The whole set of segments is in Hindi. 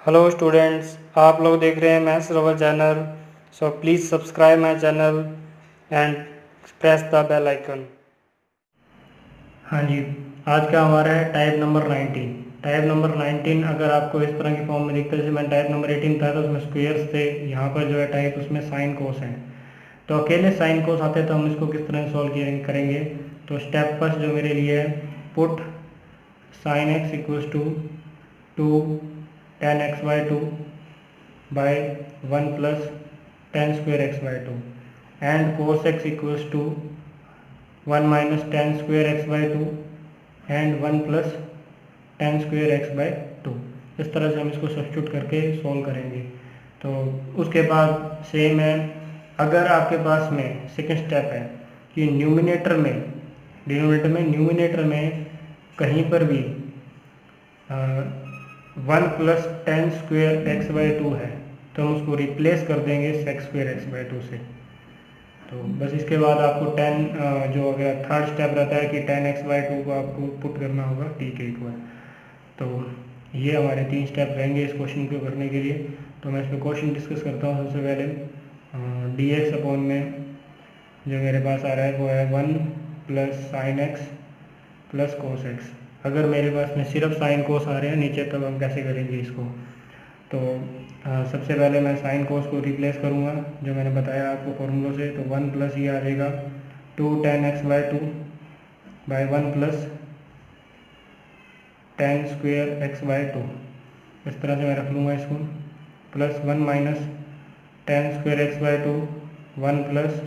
हेलो स्टूडेंट्स, आप लोग देख रहे हैं मैथ्स रवर channel. So please subscribe my channel and press the bell icon. हाँ जी, आज का हमारा है टाइप नंबर 19। टाइप नंबर 19 अगर आपको इस तरह की फॉर्म में दिखता है, जैसे मैंने टाइप नंबर 18 था तो उसमें स्क्वेयर्स थे, यहाँ पर जो है टाइप उसमें साइन कोस हैं। तो अकेले साइन कोस आते हैं तो हम इसको किस तरह सॉल्व करेंगे। तो स्टेप फर्स्ट जो मेरे लिए है, put sine X equals to ten x by two by 1 plus tan square x by 2 and cos x equals to 1 minus tan square x by 2 and 1 plus tan square x by 2। इस तरह से हम इसको सब्स्टिट्यूट करके सॉल्व करेंगे। तो उसके बाद सेम है, अगर आपके पास में सेकंड स्टेप है कि न्यूमिनेटर में कहीं पर भी 1 plus ten square x by to है तो हम उसको रिप्लेस कर देंगे sex square x by to से। तो बस इसके बाद आपको जो अगर थर्ड स्टेप रहता है कि टेन एक्स बाई टू को आपको पुट करना होगा टी के इक्वल। तो ये हमारे 3 स्टेप रहेंगे इस क्वेश्चन को करने के लिए। तो मैं इसमें क्वेश्चन डिस्कस करता हूँ। सबसे पहले डी एक्स अपॉन में जो मेरे पास आ रहा है वो है 1 plus sign x plus cos x. अगर मेरे पास में सिर्फ साइन कोस आ रहे हैं नीचे, तब हम कैसे करेंगे इसको। तो सबसे पहले मैं साइन कोस को रिप्लेस करूँगा जो मैंने बताया आपको फॉर्मूलों से। तो 1 प्लस ये आ जाएगा 2 ten x by two by 1 plus ten square x by two. इस तरह से मैं रख लूँगा इसको, plus 1 minus ten square x by two 1 plus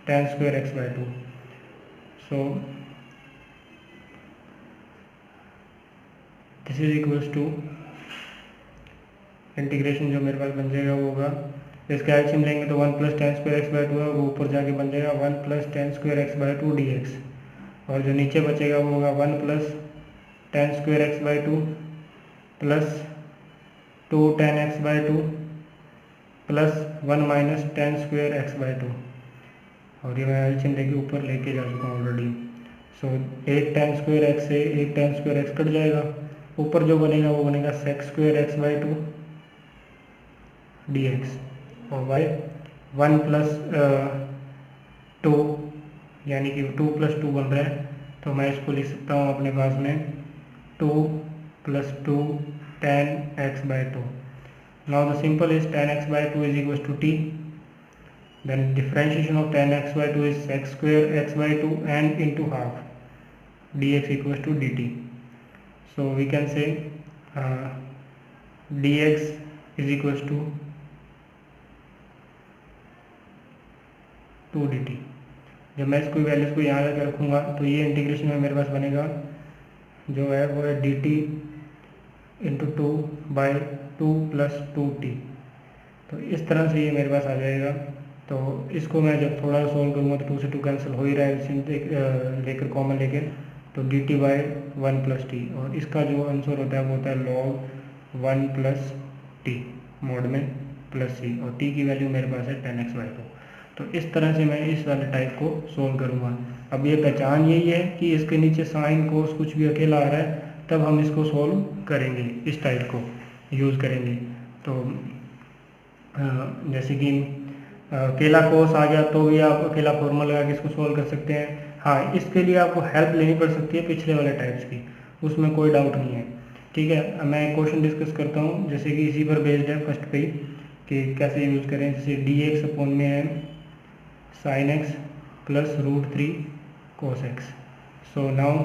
ten square x by two. So this is equals to integration जो मेरे पास बन जाएगा वो होगा, इसका एल्शियम लेंगे तो 1 plus ten square x by to है, वो ऊपर जाके बन जाएगा 1 plus ten square x by two d x. और जो नीचे बचेगा वो होगा 1 plus ten square x by two plus 2 ten x by two plus 1 minus ten square x by to. और ये मैं एल्शियम लेके ऊपर लेके जा चुका हूँ ऑलरेडी। सो एक टेन स्क्वेयर एक्स से एक टेन स्क्वेयर एक्स कट जाएगा, ऊपर जो बनेगा वो बनेगा sex square x by two d x. और बाई 1 प्लस टू, यानी कि 2 प्लस टू बन रहा है, तो मैं इसको लिख सकता हूँ अपने पास में 2 plus two ten x by two. Now the simple is tan x by two is equal to t, then differentiation of tan x by two is sec square x by two and into half d x equal to d t. So we can say d x is equal to 2 d t. जब मैं इसको वैल्यूज़ को यहाँ लेकर रखूँगा तो ये इंटीग्रेशन में मेरे पास बनेगा जो है वो है D T into two by two plus two t. तो इस तरह से ये मेरे पास आ जाएगा। तो इसको मैं जब थोड़ा सॉल्व करूँगा तो 2 से 2 कैंसिल हो ही रहा है लेकर कॉमन लेकर, तो D T by 1 plus T. और इसका जो आंसर होता है वो होता है लॉग 1 प्लस टी मोड में प्लस सी, और टी की वैल्यू मेरे पास है टेन एक्स बाई टू। तो इस तरह से मैं इस वाले टाइप को सोल्व करूँगा। अब ये पहचान यही है कि इसके नीचे साइन कोस कुछ भी अकेला आ रहा है तब हम इसको सोल्व करेंगे, इस टाइप को यूज़ करेंगे। तो जैसे कि अकेला कोस आ गया तो भी आप अकेला फॉर्मूला लगा के इसको सोल्व कर सकते हैं। हाँ, इसके लिए आपको हेल्प लेनी पड़ सकती है पिछले वाले टाइप्स की, उसमें कोई डाउट नहीं है। ठीक है, मैं क्वेश्चन डिस्कस करता हूँ जैसे कि इसी पर बेस्ड है फर्स्ट पे ही कि कैसे यूज़ करें। जैसे डी एक्स अपॉन में है sine x plus root 3 cos x. So now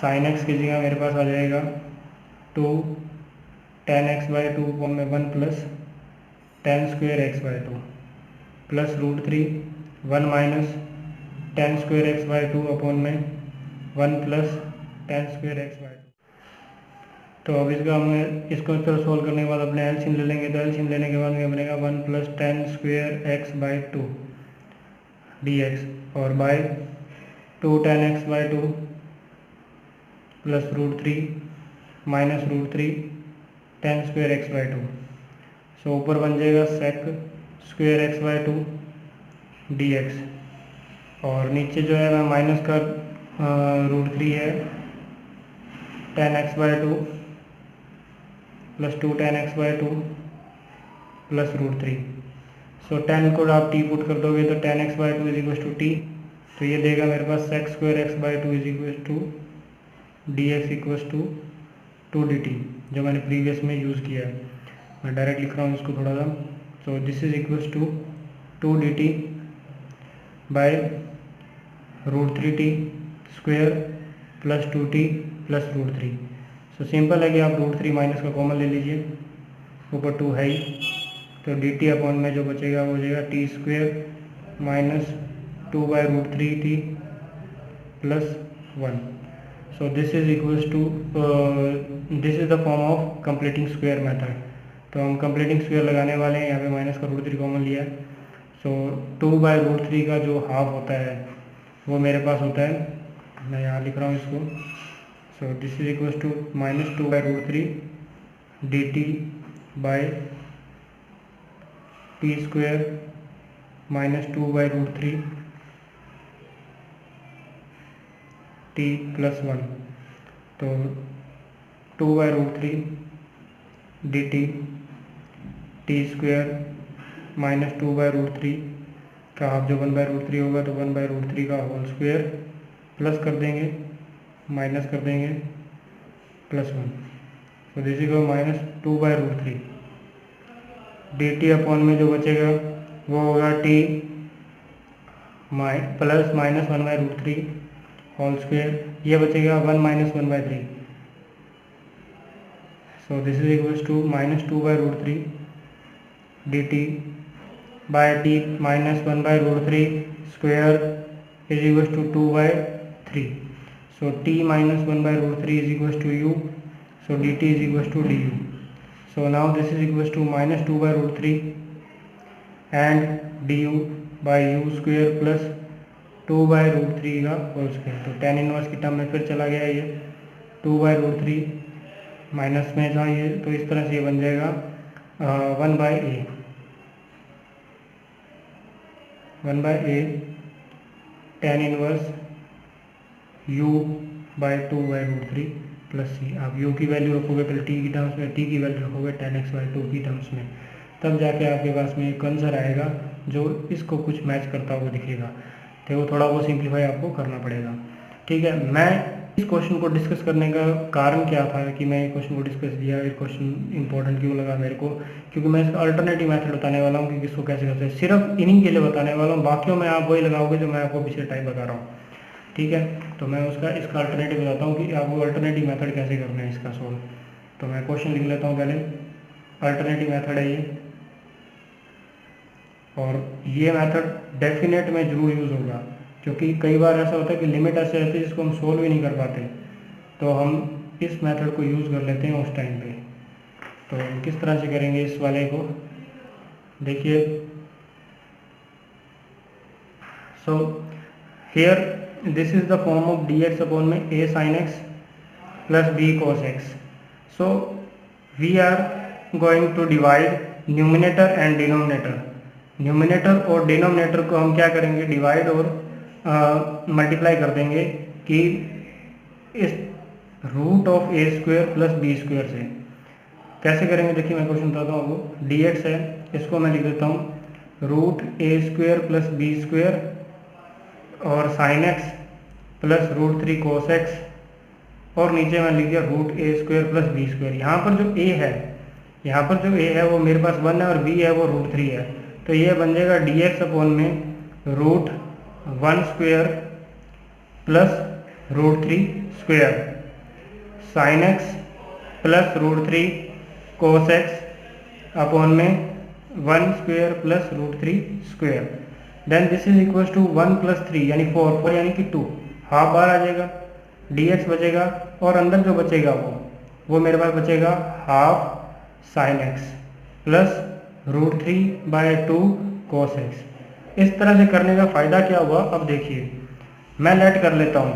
sine x की जगह मेरे पास आ जाएगा 2 ten x by two upon में 1 plus ten square x by two plus root 3 1 minus ten square x by two upon में 1 plus ten square x by two. तो अब इसको इस तरह सोल्व करने के बाद अपने एलसीएम ले लेंगे। तो एलसीएम लेने के बाद में बनेगा 1 plus ten square x by two d x और by 2 ten x by two plus root 3 minus root 3 tan square x by two. So ऊपर बन जाएगा sec square x by two d x, और नीचे जो है मैं माइनस का रूट 3 है ten x by two plus 2 tan x by 2 plus √3। So tan को आप t पुट कर दोगे तो tan x by 2 is equal to t, तो ये देगा मेरे पास sec square x by 2 is equal to d x equal to 2 dt, जो मैंने प्रीवियस में यूज़ किया है। मैं डायरेक्ट लिख रहा हूँ इसको थोड़ा सा। So this is equal to 2 dt by √3t square plus 2t plus √3। So simple है कि आप √3 माइनस का कॉमन ले लीजिए, ऊपर 2 है ही, तो dt अपॉन में जो बचेगा वो हो जाएगा t square minus 2 by √3t plus 1। So this is equals to this is the form of completing square method. तो हम कंप्लीटिंग स्क्वायर लगाने वाले हैं, यहाँ पे माइनस का √3 कॉमन लिया है। सो 2 बाई √3 का जो हाफ होता है वो मेरे पास होता है, मैं यहाँ लिख रहा हूँ इसको। So this is equals to minus 2 by √3 dt by t square minus 2 by √3 t plus 1। तो 2 by √3 dt t square minus 2 by √3 का हाफ जो 1 बाई √3 होगा, तो 1 बाई √3 का होल स्क्वायर प्लस कर देंगे माइनस कर देंगे प्लस 1। तो this is minus 2 by √3 dt upon में जो बचेगा वो होगा t plus minus 1 by √3 whole square, ये बचेगा 1 minus 1 by 3। So this is equals to minus 2 by √3 dt by t minus 1 by √3 square is equals to 2 by 3। So t minus 1 by √3 is equals to u, so dt is equals to du। So now this is equals to minus 2 by √3 and du by u square plus 2 by √3 का होल स्क्वायर। तो tan इनवर्स की टर्म में फिर चला गया ये, 2 बाई √3 माइनस में था ये, तो इस तरह से ये बन जाएगा 1 by a, 1 by a tan inverse u by 2 by √3 plus c। आप u की वैल्यू रखोगे पहले t की टर्म्स में, t की वैल्यू रखोगे tan x बाई 2 की टर्म्स में, तब जाके आपके पास में एक आंसर आएगा जो इसको कुछ मैच करता हुआ दिखेगा। तो वो थोड़ा वो सिंप्लीफाई आपको करना पड़ेगा। ठीक है, मैं इस क्वेश्चन को डिस्कस करने का कारण क्या था कि मैं ये क्वेश्चन को डिस्कस किया, ये क्वेश्चन इंपॉर्टेंट क्यों लगा मेरे को, क्योंकि मैं इसका अल्टरनेटिव मेथड बताने वाला हूँ कि किसको कैसे करते हैं। सिर्फ इन्हीं के लिए बताने वाला हूँ, बाकियों में आप वही लगाओगे जो मैं आपको पिछले टाइम बता रहा हूँ। ठीक है, तो मैं इसका अल्टरनेटिव बताता हूँ कि आपको अल्टरनेटिव मेथड कैसे करना है इसका सोल्व। तो मैं क्वेश्चन लिख लेता हूँ पहले। अल्टरनेटिव मेथड है ये, और ये मेथड डेफिनेट में जरूर यूज़ होगा, क्योंकि कई बार ऐसा होता है कि लिमिट ऐसे रहती है जिसको हम सोल्व ही नहीं कर पाते, तो हम इस मेथड को यूज़ कर लेते हैं उस टाइम पे। तो हम किस तरह से करेंगे इस वाले को, देखिए। So here this is the form of dx upon में a sin x plus b cos x। So we are going to divide numerator and denominator. Numerator और डिनोमिनेटर को हम क्या करेंगे, डिवाइड और मल्टीप्लाई कर देंगे कि इस root of a square plus b square से। कैसे करेंगे देखिए, मैं क्वेश्चन बताता हूँ आपको। dx है, इसको मैं लिख देता हूँ रूट ए स्क्वायर प्लस बी स्क्वायर और sign x plus √3 cos x, और नीचे मैं लिख दिया रूट ए स्क्वायर प्लस बी स्क्वायर। यहाँ पर जो a है, यहाँ पर जो a है वो मेरे पास 1 है और b है वो √3 है, तो ये बन जाएगा dx अपॉन में root 1 square plus √3 square sine x plus √3 cos x upon में 1 square plus √3 square. Then this is equal to 1 plus 3 यानी 4 यानी कि 2, हाफ बार आ जाएगा, dx बचेगा, और अंदर जो बचेगा वो मेरे पास बचेगा half sine x plus √3 by 2 cos x। इस तरह से करने का फ़ायदा क्या हुआ, अब देखिए मैं लेट कर लेता हूँ,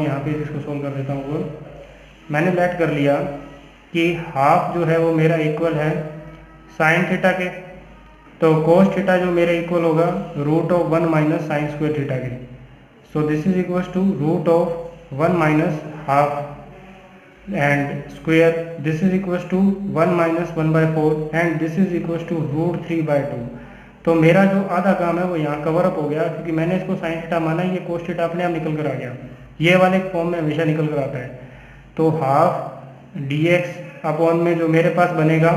यहाँ पे इसको सोल्व कर देता हूँ। वो मैंने लेट कर लिया कि हाफ जो है वो मेरा इक्वल है साइन थीटा के, तो कोस थीटा जो मेरा इक्वल होगा root of 1 minus sine square theta के। So this is equal to root of 1 minus half and square, this is equals to 1 minus 1/4 and this is equals to √3/2। तो मेरा जो आधा काम है वो यहाँ कवर अप हो गया, क्योंकि मैंने इसको साइन थीटा माना, ये कोस थीटा अपने आप निकल कर आ गया, ये वाले फॉर्म में हमेशा निकल कर आता है। तो हाफ dx अपॉन में जो मेरे पास बनेगा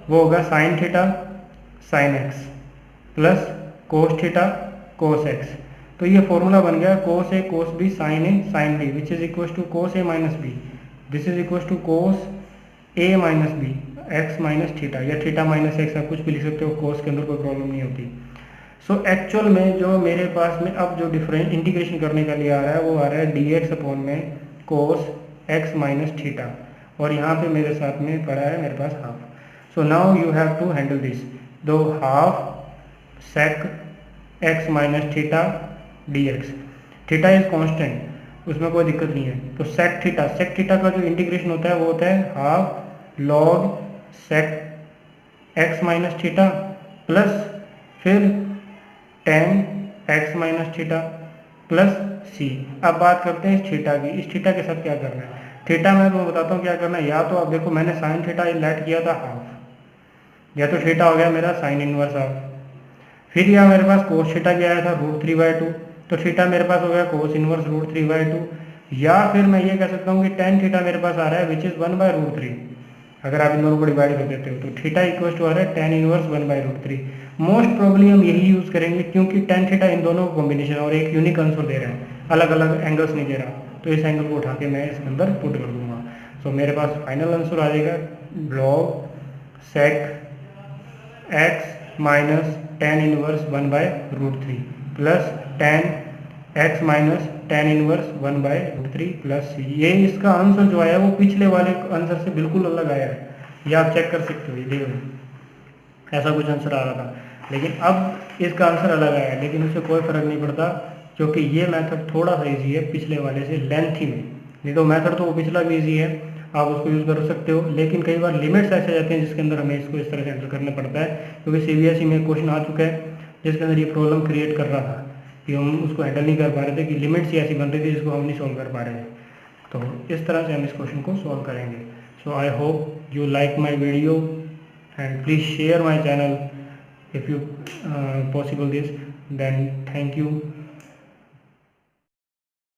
वो होगा sine theta sine x plus cos theta cos x. तो ये फॉर्मूला बन गया cos A cos B sine A sine B which is equal to cos A minus B, this is equal to cos A minus B x minus theta, या थीटा माइनस एक्स, आप कुछ भी लिख सकते हो, कोस के अंदर कोई प्रॉब्लम नहीं होती। सो एक्चुअल में जो मेरे पास में अब जो डिफरेंट इंटीग्रेशन करने का लिए आ रहा है वो आ रहा है डी एक्स अपॉन में कोस एक्स माइनस थीटा, और यहाँ पे मेरे साथ में पड़ा है मेरे पास half. So now you have to handle this, दो half sec x minus theta d x, theta is constant, उसमें कोई दिक्कत नहीं है। तो सेक थीटा का जो इंटीग्रेशन होता है वो होता है half log sec x minus theta plus फिर tan x minus theta plus C. अब बात करते हैं इस थीटा की, इस थीटा के साथ क्या करना है। थीटा मैं तुम्हें बताता हूँ क्या करना है। या तो आप देखो मैंने साइन थीटा लेट किया था हाफ, या तो थीटा हो गया मेरा साइन इनवर्स हाफ, फिर या मेरे पास कोस थीटा क्या आया था √3/2, तो थीटा मेरे पास हो गया कोस इनवर्स √3/2, या फिर मैं ये कह सकता हूँ कि टेन थीटा मेरे पास आ रहा है विच इज़ 1/√3। अगर आप इन दोनों को डिवाइड कर देते हो तो थीटा इक्वल टू आ रहा है टेन इनवर्स 1/√3। मोस्ट प्रोबेबली हम यही यूज़ करेंगे, क्योंकि टेन थीटा इन दोनों का कॉम्बिनेशन और एक यूनिक आंसर दे रहा है, अलग अलग एंगल्स नहीं दे रहा, तो इस एंगल को उठा के मैं इसके अंदर पुट कर दूंगा। सो मेरे पास फाइनल आंसर आ जाएगा log sec x minus tan inverse 1/√3 plus tan x minus tan inverse 1/√3 plus C. ये इसका आंसर जो आया वो पिछले वाले आंसर से बिल्कुल अलग आया है, ये आप चेक कर सकते हो, ये देखो ऐसा कुछ आंसर आ रहा था, लेकिन अब इसका आंसर अलग आया है, लेकिन उससे कोई फर्क नहीं पड़ता, क्योंकि ये मेथड थोड़ा सा ईजी है पिछले वाले से लेंथी में। नहीं तो मेथड तो वो पिछला भी ईजी है, आप उसको यूज़ कर सकते हो, लेकिन कई बार लिमिट्स ऐसे जाते हैं जिसके अंदर हमें इसको इस तरह से हैंडल करना पड़ता है, क्योंकि CBSE में क्वेश्चन आ चुका है जिसके अंदर ये प्रॉब्लम क्रिएट कर रहा था कि हम उसको हैंडल नहीं कर पा रहे थे, कि लिमिट्स ही ऐसी बन रही थी जिसको हम नहीं सॉल्व कर पा रहे थे। तो इस तरह से हम इस क्वेश्चन को सॉल्व करेंगे। So I hope you like my video and please share my channel if you possible this, then thank you।